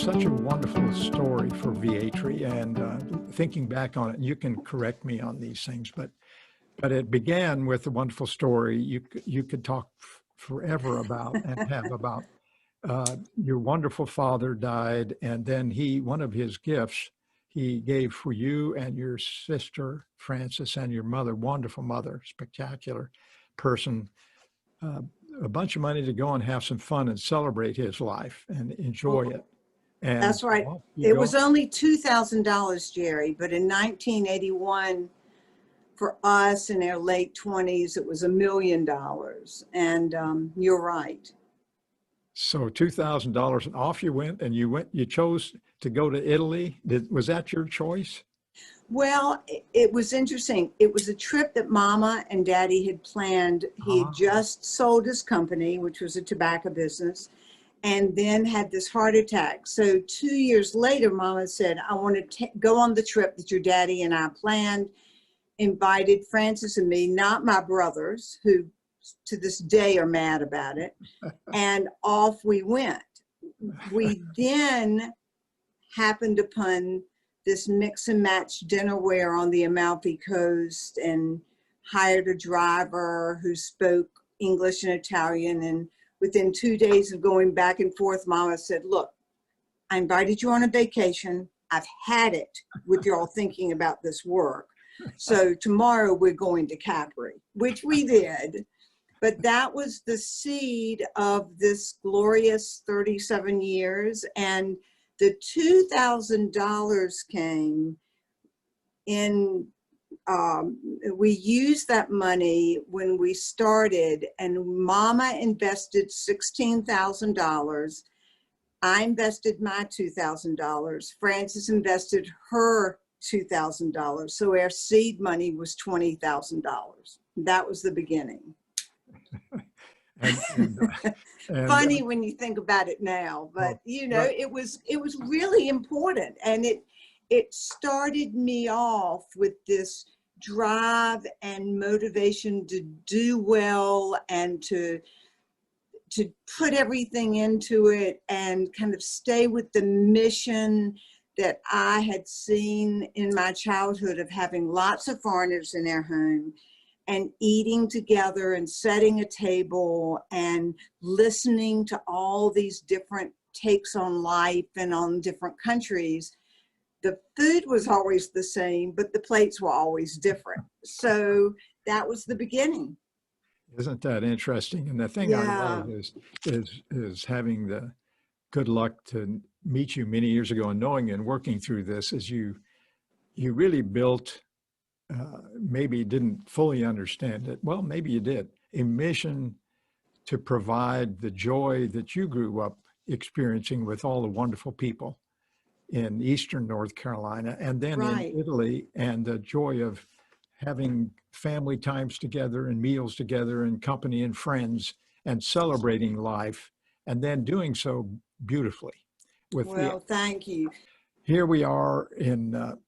such a wonderful story for VIETRI, and thinking back on it, you can correct me on these things, but it began with a wonderful story you could talk forever about and have about. Your wonderful father died, and then one of his gifts he gave for you and your sister Frances and your mother, wonderful mother, spectacular person, a bunch of money to go and have some fun and celebrate his life and enjoy it. And that's right. well, It was only $2,000, Jerry, but in 1981, for us in our late 20s, it was $1 million. And you're right. So $2,000 and off you went, and you chose to go to Italy. Was that your choice? Well, it was interesting. It was a trip that Mama and Daddy had planned. He had just sold his company, which was a tobacco business, and then had this heart attack. So 2 years later, Mama said, I want to go on the trip that your daddy and I planned, invited Frances and me, not my brothers, who to this day are mad about it, and off we went. We then happened upon this mix and match dinnerware on the Amalfi Coast and hired a driver who spoke English and Italian. And within 2 days of going back and forth, Mama said, look, I invited you on a vacation. I've had it with y'all thinking about this work. So tomorrow we're going to Capri, which we did. But that was the seed of this glorious 37 years. And the $2,000 came in, we used that money when we started, and Mama invested $16,000. I invested my $2,000. Frances invested her $2,000. So our seed money was $20,000. That was the beginning. and funny when you think about it now, but you know, right. it was really important, and it started me off with this drive and motivation to do well and to put everything into it and kind of stay with the mission that I had seen in my childhood of having lots of foreigners in our home and eating together and setting a table and listening to all these different takes on life and on different countries. The food was always the same, but the plates were always different. So that was the beginning. Isn't that interesting? And the thing I love is having the good luck to meet you many years ago and knowing and working through this is you really built, maybe didn't fully understand it. Well, maybe you did. A mission to provide the joy that you grew up experiencing with all the wonderful people in Eastern North Carolina and then in Italy, and the joy of having family times together and meals together and company and friends and celebrating life, and then doing so beautifully. Thank you. Here we are in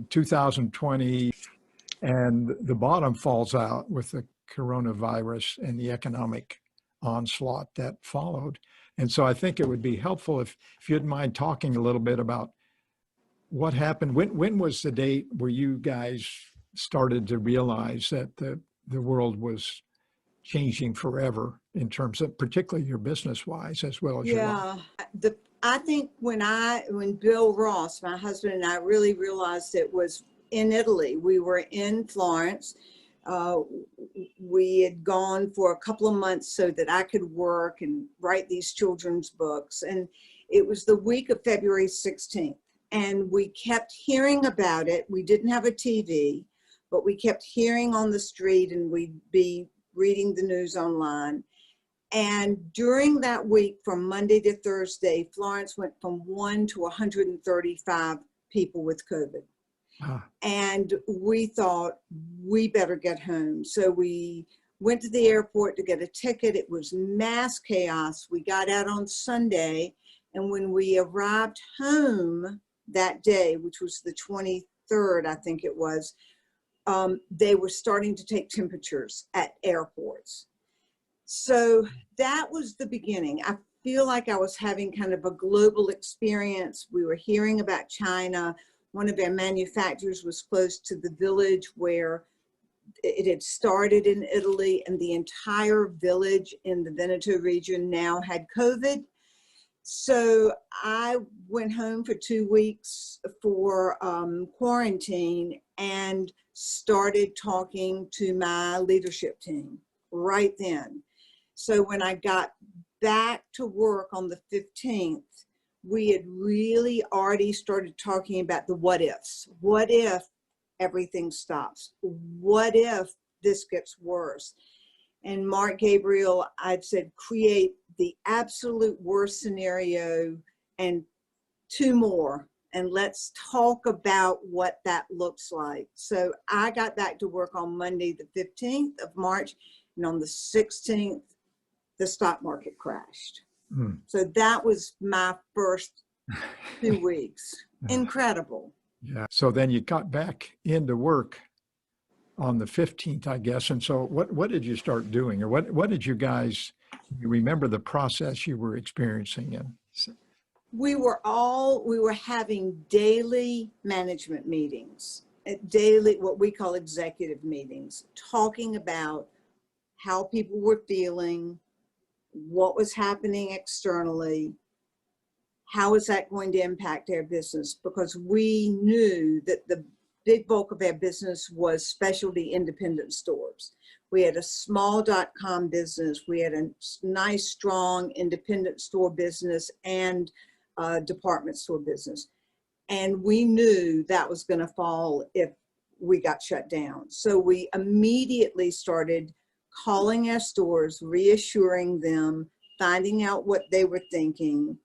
2020, and the bottom falls out with the coronavirus and the economic onslaught that followed. And so I think it would be helpful if you'd mind talking a little bit about what happened. When was the date where you guys started to realize that the world was changing forever in terms of particularly your business-wise as well as your life? I think when Bill Ross, my husband, and I really realized it was in Italy. We were in Florence. We had gone for a couple of months so that I could work and write these children's books. And it was the week of February 16th. And we kept hearing about it. We didn't have a TV, but we kept hearing on the street, and we'd be reading the news online. And during that week, from Monday to Thursday, Florence went from 1 to 135 people with COVID. And we thought, we better get home. So we went to the airport to get a ticket. It was mass chaos. We got out on Sunday. And when we arrived home that day, which was the 23rd, I think it was, they were starting to take temperatures at airports. So that was the beginning. I feel like I was having kind of a global experience. We were hearing about China. One of our manufacturers was close to the village where it had started in Italy, and the entire village in the Veneto region now had COVID. So I went home for 2 weeks for quarantine and started talking to my leadership team right then. So when I got back to work on the 15th, we had really already started talking about the what ifs. What if everything stops? What if this gets worse? And Mark Gabriel, I'd said, create the absolute worst scenario and 2 more, and let's talk about what that looks like. So I got back to work on Monday, the 15th of March, and on the 16th, the stock market crashed. So that was my first 2 weeks. Incredible. Yeah. So then you got back into work on the 15th, I guess. And so what did you start doing, or what did you guys, you remember the process you were experiencing in? We were having daily management meetings, daily, what we call executive meetings, talking about how people were feeling, what was happening externally, how is that going to impact our business? Because we knew that the big bulk of our business was specialty independent stores. We had a small .com business. We had a nice, strong independent store business and department store business. And we knew that was going to fall if we got shut down. So we immediately started calling our stores, reassuring them, finding out what they were thinking.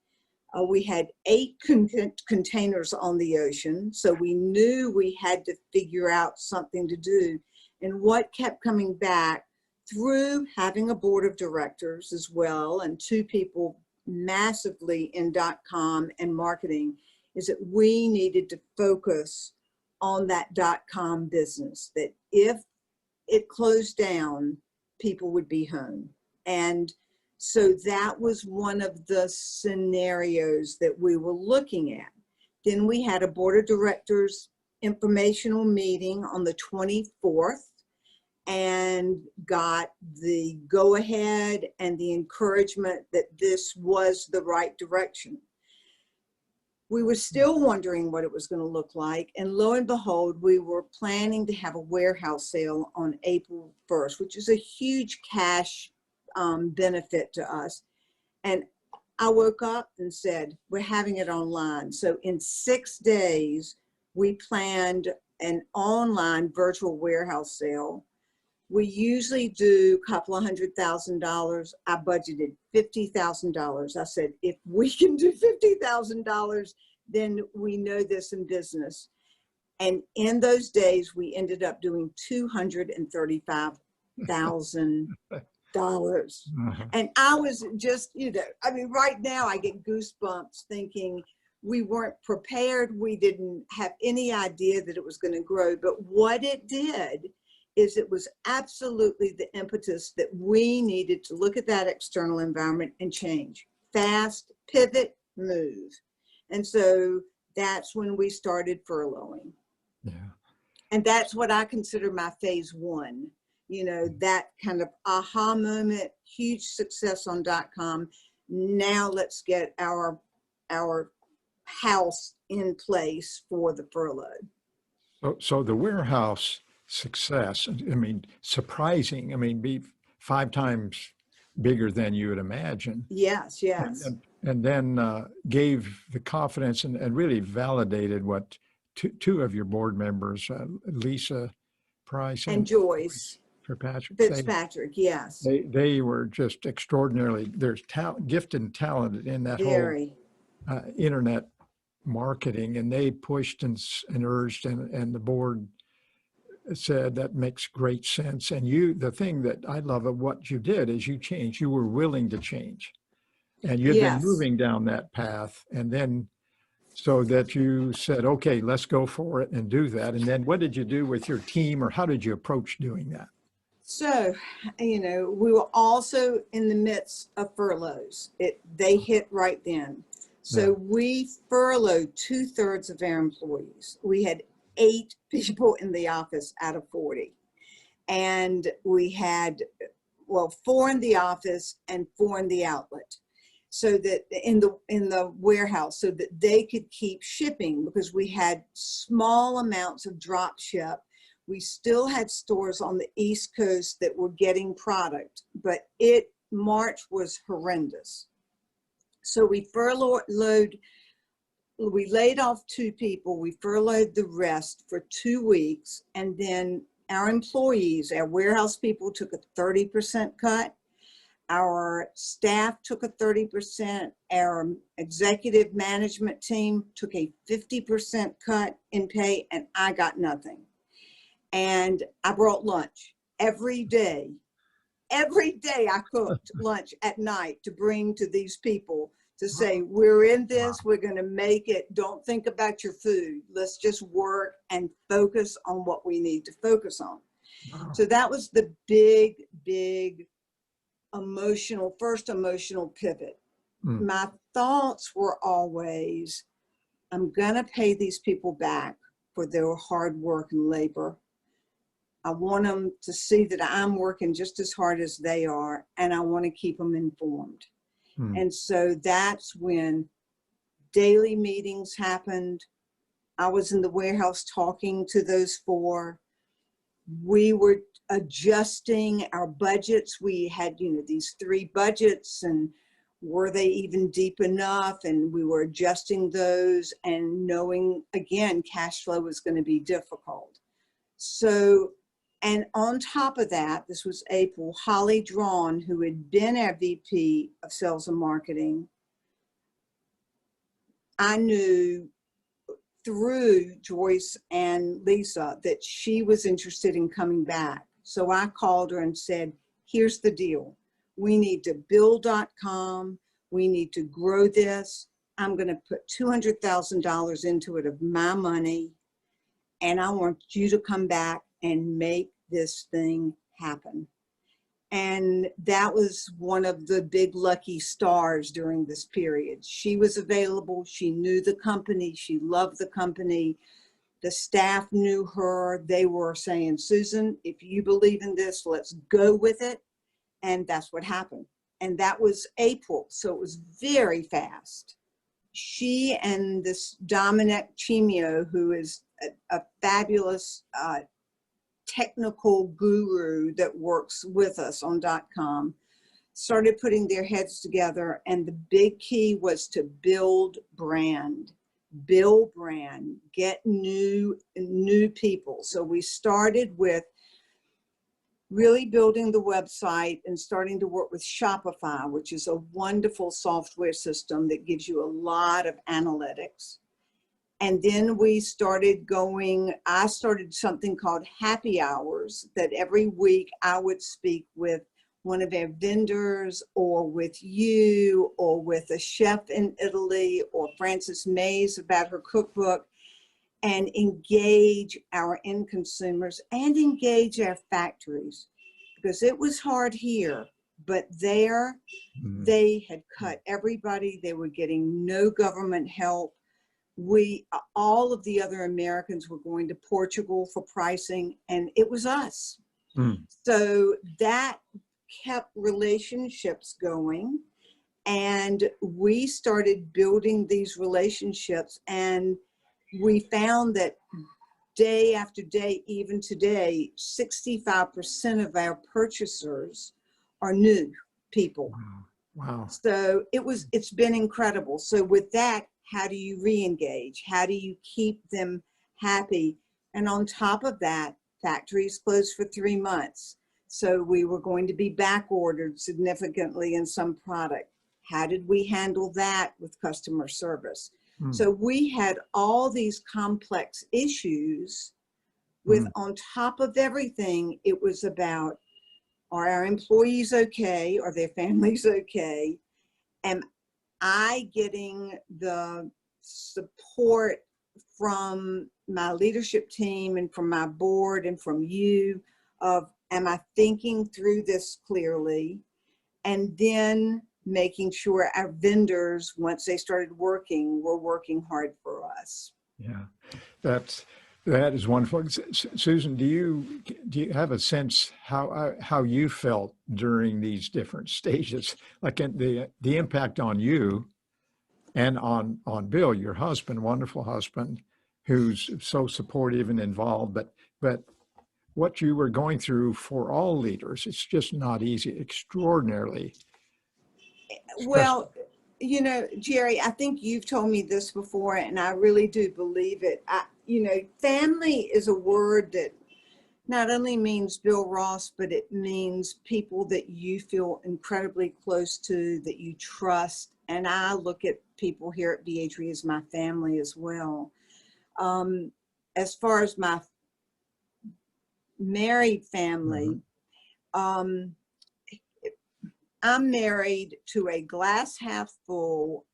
We had 8 containers on the ocean, so we knew we had to figure out something to do. And what kept coming back through having a board of directors as well, and 2 people massively in .com and marketing, is that we needed to focus on that .com business, that if it closed down, people would be home. And so that was one of the scenarios that we were looking at. Then we had a board of directors informational meeting on the 24th and got the go ahead and the encouragement that this was the right direction. We were still wondering what it was going to look like. And lo and behold, we were planning to have a warehouse sale on April 1st, which is a huge cash benefit to us. And I woke up and said, we're having it online. So in 6 days, we planned an online virtual warehouse sale. We usually do a couple of $100,000. I budgeted $50,000. I said, if we can do $50,000, then we know this in business. And in those days, we ended up doing $235,000. And I was just, I mean, right now I get goosebumps thinking we weren't prepared. We didn't have any idea that it was going to grow. But what it did is it was absolutely the impetus that we needed to look at that external environment and change fast, pivot, move. And so that's when we started furloughing. Yeah. And that's what I consider my phase 1. That kind of aha moment, huge success on .com. Now let's get our house in place for the furlough. So the warehouse success, I mean, surprising, I mean, be 5 times bigger than you would imagine. Yes. And then gave the confidence and really validated what two of your board members, Lisa Price and Joyce Fitzpatrick, yes. They were just extraordinarily, there's gifted and talented in that Very. whole internet marketing, and they pushed and urged, and the board said that makes great sense. And the thing that I love of what you did is you changed. You were willing to change, and you'd been moving down that path, and then so that you said, okay, let's go for it and do that. And then what did you do with your team, or how did you approach doing that? So, you know, we were also in the midst of furloughs. They hit right then. So Yeah. we furloughed 2/3 of our employees. We had 8 people in the office out of 40. And we had, well, 4 in the office and 4 in the outlet. So that in the warehouse, so that they could keep shipping, because we had small amounts of drop ship. We still had stores on the East Coast that were getting product, but March was horrendous. So we laid off 2 people, we furloughed the rest for 2 weeks, and then our employees, our warehouse people, took a 30% cut. Our staff took a 30%. Our executive management team took a 50% cut in pay, and I got nothing. And I brought lunch every day. Every day I cooked lunch at night to bring to these people to say, we're in this, we're going to make it. Don't think about your food. Let's just work and focus on what we need to focus on. Wow. So that was the big, big first emotional pivot. My thoughts were always, I'm going to pay these people back for their hard work and labor. I want them to see that I'm working just as hard as they are, and I want to keep them informed. And so that's when daily meetings happened. I was in the warehouse talking to those 4. We were adjusting our budgets. We had, you know, these 3 budgets, and were they even deep enough? And we were adjusting those and knowing, again, cash flow was going to be difficult. So, and on top of that, this was April, Holly Drawn, who had been our VP of Sales and Marketing, I knew through Joyce and Lisa that she was interested in coming back. So I called her and said, here's the deal. We need to build .com. We need to grow this. I'm going to put $200,000 into it of my money. And I want you to come back and make this thing happen. And that was one of the big lucky stars during this period. She was available. She knew the company. She loved the company. The staff knew her. They were saying, Susan, if you believe in this, let's go with it. And that's what happened. And that was April. So it was very fast. She and this Dominic Chimio, who is a fabulous technical guru that works with us on .com, started putting their heads together. And the big key was to build brand, get new people. So we started with really building the website and starting to work with Shopify, which is a wonderful software system that gives you a lot of analytics. And then we started I started something called happy hours, that every week I would speak with one of our vendors, or with you, or with a chef in Italy, or Frances Mays about her cookbook, and engage our end consumers and engage our factories, because it was hard here, but there they had cut everybody. They were getting no government help. All of the other Americans were going to Portugal for pricing, and it was us. So that kept relationships going, and we started building these relationships, and we found that day after day, even today, 65% of our purchasers are new people. Wow. So it's been incredible. So with that, how do you re-engage? How do you keep them happy? And on top of that, factories closed for 3 months. So we were going to be back ordered significantly in some product. How did we handle that with customer service? So we had all these complex issues with, on top of everything, it was about, are our employees okay? Are their families okay? Am I getting the support from my leadership team and from my board and from you of am I thinking through this clearly? And then making sure our vendors, once they started working, were working hard for us. Yeah, that is wonderful. Susan, do you have a sense how you felt during these different stages, like in the impact on you and on Bill, your husband, wonderful husband, who's so supportive and involved, but what you were going through for all leaders, it's just not easy, extraordinarily stressful. Well, you know, Jerry, I think you've told me this before, and I really do believe it. You know, family is a word that not only means Bill Ross, but it means people that you feel incredibly close to, that you trust. And I look at people here at VIETRI as my family as well. As far as my married family, I'm married to a glass half full,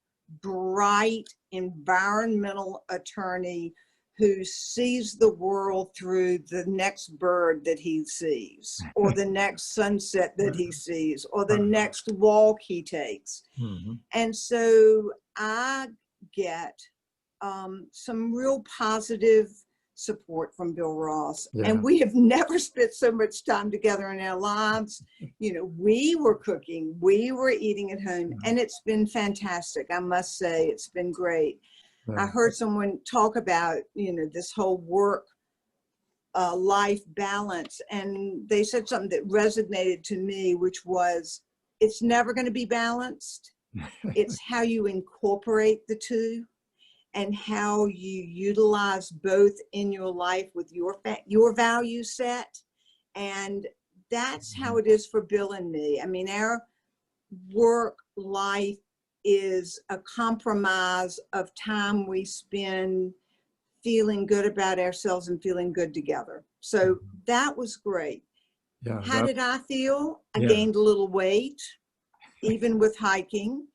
bright environmental attorney who sees the world through the next bird that he sees, or the next sunset that he sees, or the next walk he takes. And so I get some real positive support from Bill Ross. Yeah. And we have never spent so much time together in our lives. You know, we were cooking, we were eating at home, and it's been fantastic. I must say, it's been great. I heard someone talk about, you know, this whole work life balance, and they said something that resonated to me, which was, it's never going to be balanced. It's how you incorporate the two and how you utilize both in your life with your value set. And that's how it is for Bill and me. I mean, our work life is a compromise of time we spend feeling good about ourselves and feeling good together. So that was great. Yeah. How did I feel? I Yeah. gained a little weight, even with hiking.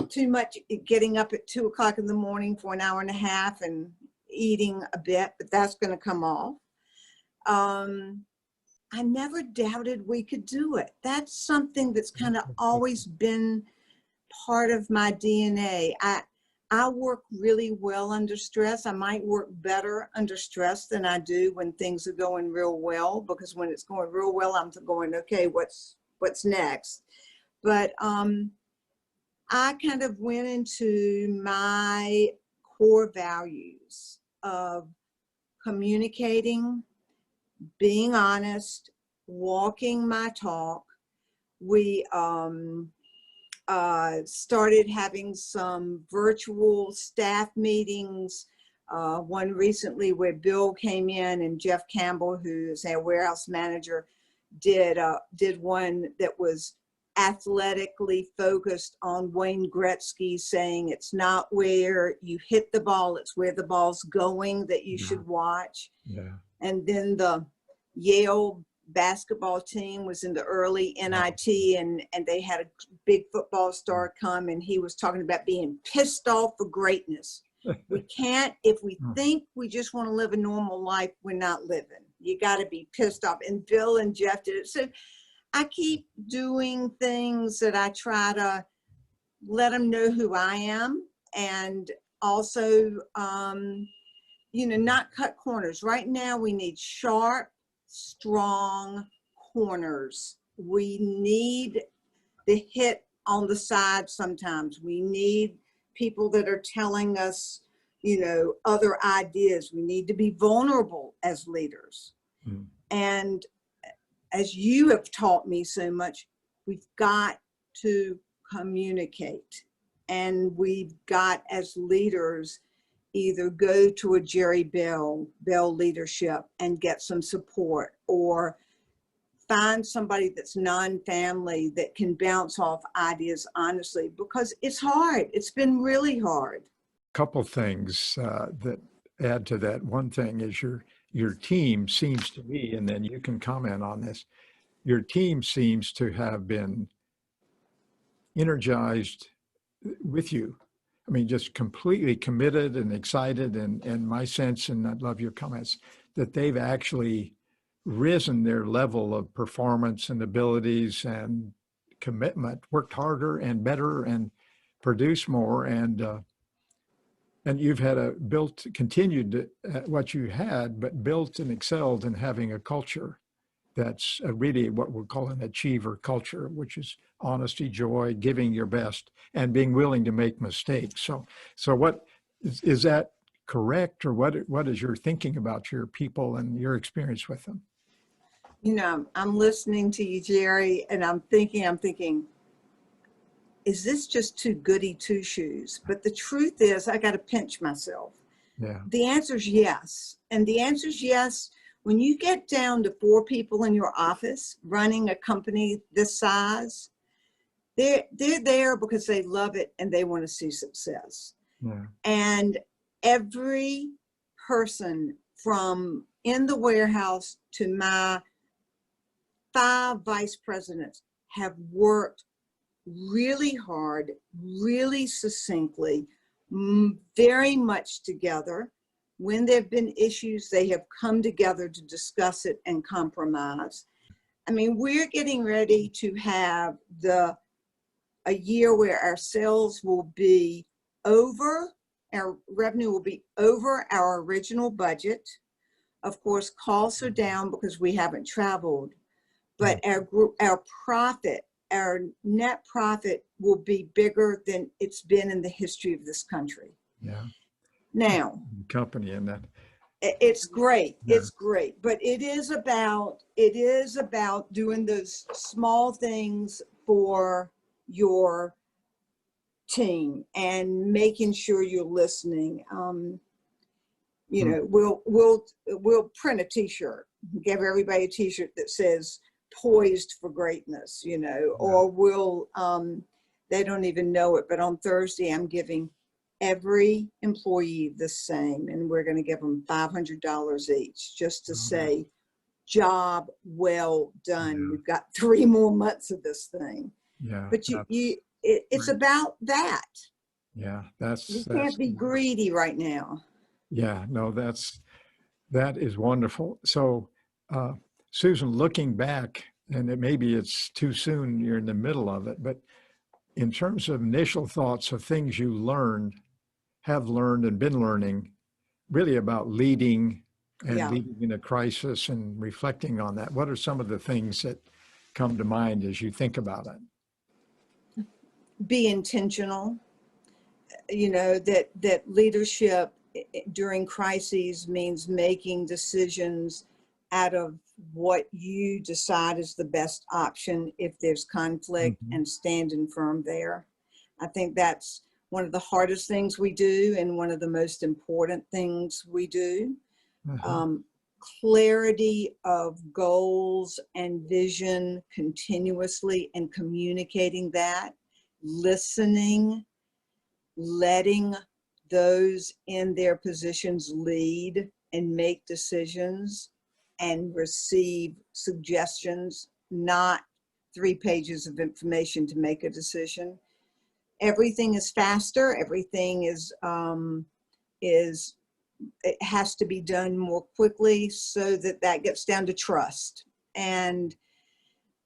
Too much getting up at 2 o'clock in the morning for an hour and a half and eating a bit, but that's going to come off. I never doubted we could do it. That's something that's kind of always been part of my DNA. I work really well under stress. I might work better under stress than I do when things are going real well, because when it's going real well, I'm going, okay, what's next? But I kind of went into my core values of communicating, being honest, walking my talk. We started having some virtual staff meetings. One recently where Bill came in and Jeff Campbell, who is our warehouse manager, did one that was athletically focused on Wayne Gretzky, saying it's not where you hit the ball, it's where the ball's going that you should watch. Yeah. And then the Yale basketball team was in the early NIT, and they had a big football star come, and he was talking about being pissed off for greatness. We can't, if we think we just want to live a normal life, we're not living. You got to be pissed off. And Bill and Jeff did it. So I keep doing things that I try to let them know who I am, and also, you know, not cut corners. Right now, we need sharp, strong corners. We need the hit on the side sometimes. We need people that are telling us, you know, other ideas. We need to be vulnerable as leaders. And as you have taught me so much, we've got to communicate. And we've got, as leaders, either go to a Jerry Bell leadership and get some support, or find somebody that's non-family that can bounce off ideas honestly, because it's hard. It's been really hard. Couple things that add to that. One thing is your team seems to me, and then you can comment on this, your team seems to have been energized with you. I mean, just completely committed and excited, and my sense, and I'd love your comments, that they've actually risen their level of performance and abilities and commitment, worked harder and better and produced more. And you've had continued what you had, but built and excelled in having a culture that's really what we're calling an achiever culture, which is honesty, joy, giving your best, and being willing to make mistakes. So what is that correct, or what is your thinking about your people and your experience with them? You know, I'm listening to you, Jerry, and I'm thinking, is this just too goody two shoes? But the truth is, I got to pinch myself. Yeah. The answer is yes. And the answer is yes. When you get down to 4 people in your office running a company this size, they're there because they love it and they want to see success. Yeah. And every person from in the warehouse to my 5 vice presidents have worked really hard, really succinctly, very much together. When there have been issues, they have come together to discuss it and compromise. I mean, we're getting ready to have a year where our sales will be over, our revenue will be over our original budget. Of course, costs are down because we haven't traveled, but our profit, our net profit will be bigger than it's been in the history of this country. Yeah. Now, Company and that. it's great. Yeah. It's great, but it is about doing those small things for your team and making sure you're listening. You know, we'll print a T-shirt, give everybody a T-shirt that says "Poised for Greatness," you know, or we'll. They don't even know it, but on Thursday I'm giving every employee the same, and we're going to give them $500 each, just to say, "Job well done." Yeah. We've got 3 more months of this thing. Yeah. But it's about that. Yeah. You can't be greedy right now. Yeah. No, that is wonderful. So, Susan, looking back, and maybe it's too soon, you're in the middle of it, but in terms of initial thoughts of things you have learned and been learning, really about leading and leading in a crisis and reflecting on that, what are some of the things that come to mind as you think about it? Be intentional. You know, that leadership during crises means making decisions out of what you decide is the best option if there's conflict, and standing firm there. I think that's one of the hardest things we do and one of the most important things we do. Clarity of goals and vision continuously and communicating that, listening, letting those in their positions lead and make decisions and receive suggestions, not 3 pages of information to make a decision. Everything is faster. Everything it has to be done more quickly, so that gets down to trust. And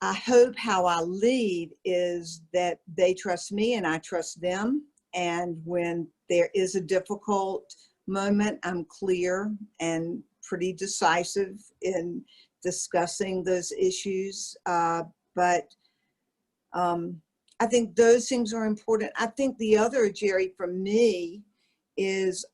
I hope how I lead is that they trust me and I trust them. And when there is a difficult moment, I'm clear and pretty decisive in discussing those issues. But I think those things are important. I think the other, Jerry, for me is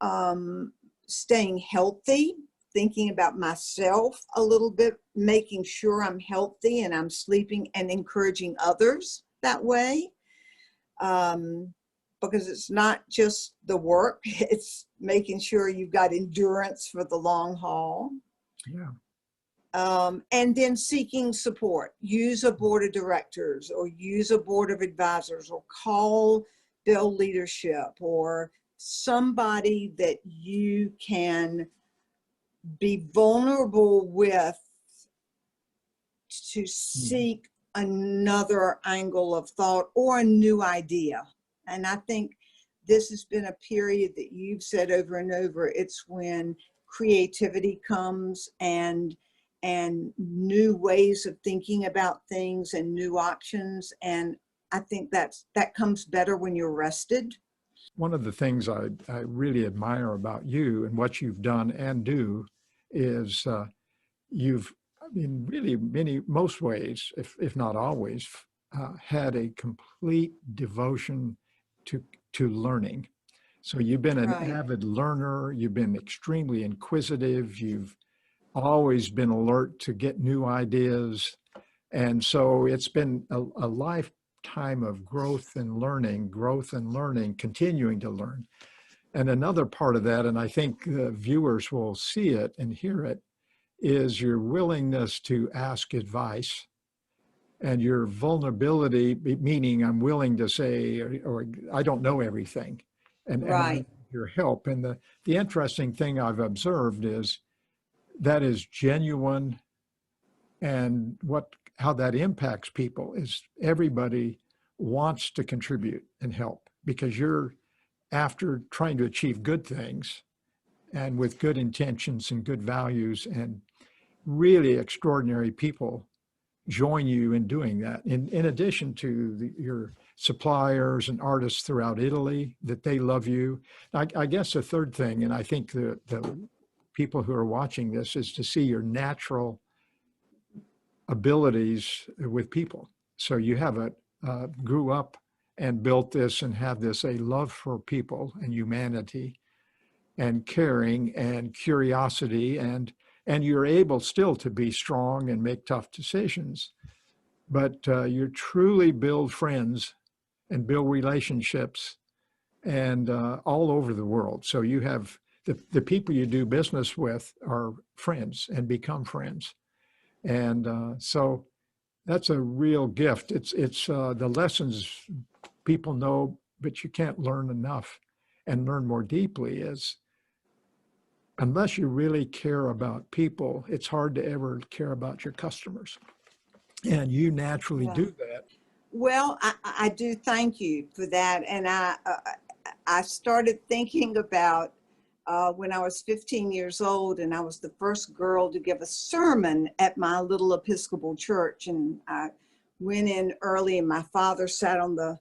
staying healthy, thinking about myself a little bit, making sure I'm healthy and I'm sleeping, and encouraging others that way. Because it's not just the work, it's making sure you've got endurance for the long haul. Yeah. And then seeking support. Use a board of directors or use a board of advisors, or call Bill Leadership or somebody that you can be vulnerable with to seek another angle of thought or a new idea. And I think this has been a period that you've said over and over. It's when creativity comes and and new ways of thinking about things and new options. And I think that comes better when you're rested. One of the things I really admire about you and what you've done and do is you've, in really most ways, if not always, had a complete devotion to learning. So you've been an avid learner, you've been extremely inquisitive, you've always been alert to get new ideas. And so it's been a lifetime of growth and learning, continuing to learn. And another part of that, and I think the viewers will see it and hear it, is your willingness to ask advice and your vulnerability, meaning I'm willing to say, or I don't know everything, and I need your help. And the interesting thing I've observed is that is genuine, and how that impacts people is everybody wants to contribute and help, because you're after trying to achieve good things and with good intentions and good values, and really extraordinary people join you in doing that. In addition to your suppliers and artists throughout Italy, that they love you. I guess the third thing, and I think the people who are watching this, is to see your natural abilities with people. So you have grew up and built this and have this, a love for people and humanity and caring and curiosity, and you're able still to be strong and make tough decisions, but you truly build friends and build relationships and all over the world. So you have the people you do business with are friends and become friends. And so that's a real gift. It's the lessons people know, but you can't learn enough and learn more deeply is, unless you really care about people, it's hard to ever care about your customers. And you naturally do that. Well, I do thank you for that. And I started thinking about when I was 15 years old, and I was the first girl to give a sermon at my little Episcopal church. And I went in early, and my father sat on the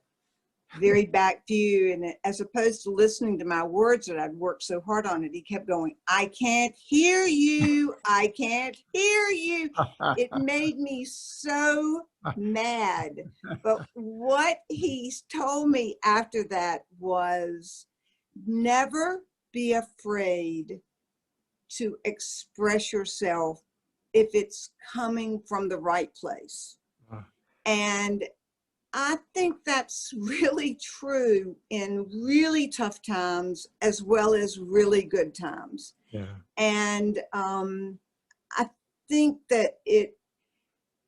very back pew, and as opposed to listening to my words that I'd worked so hard on it, he kept going, "I can't hear you, I can't hear you." It made me so mad. But what he told me after that was, never be afraid to express yourself if it's coming from the right place. And I think that's really true in really tough times as well as really good times. Yeah. And I think that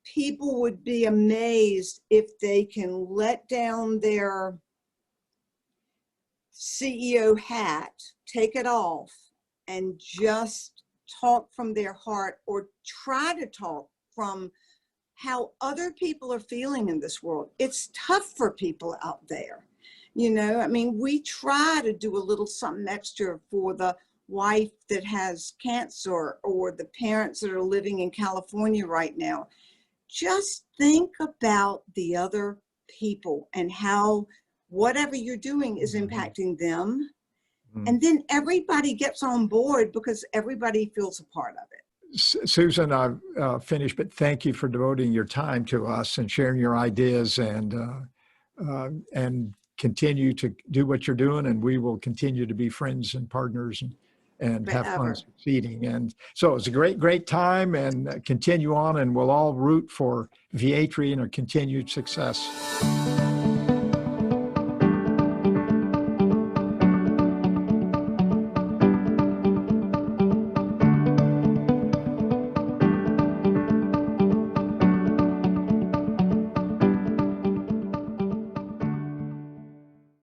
people would be amazed if they can let down their CEO hat, take it off, and just talk from their heart, or try to talk from how other people are feeling in this world. It's tough for people out there. You know, I mean, we try to do a little something extra for the wife that has cancer, or the parents that are living in California right now. Just think about the other people and how whatever you're doing is impacting them. And then everybody gets on board because everybody feels a part of it. Susan, I've finished, but thank you for devoting your time to us and sharing your ideas, and continue to do what you're doing, and we will continue to be friends and partners and have fun succeeding. And so it's a great time, and continue on, and we'll all root for VIETRI and our continued success.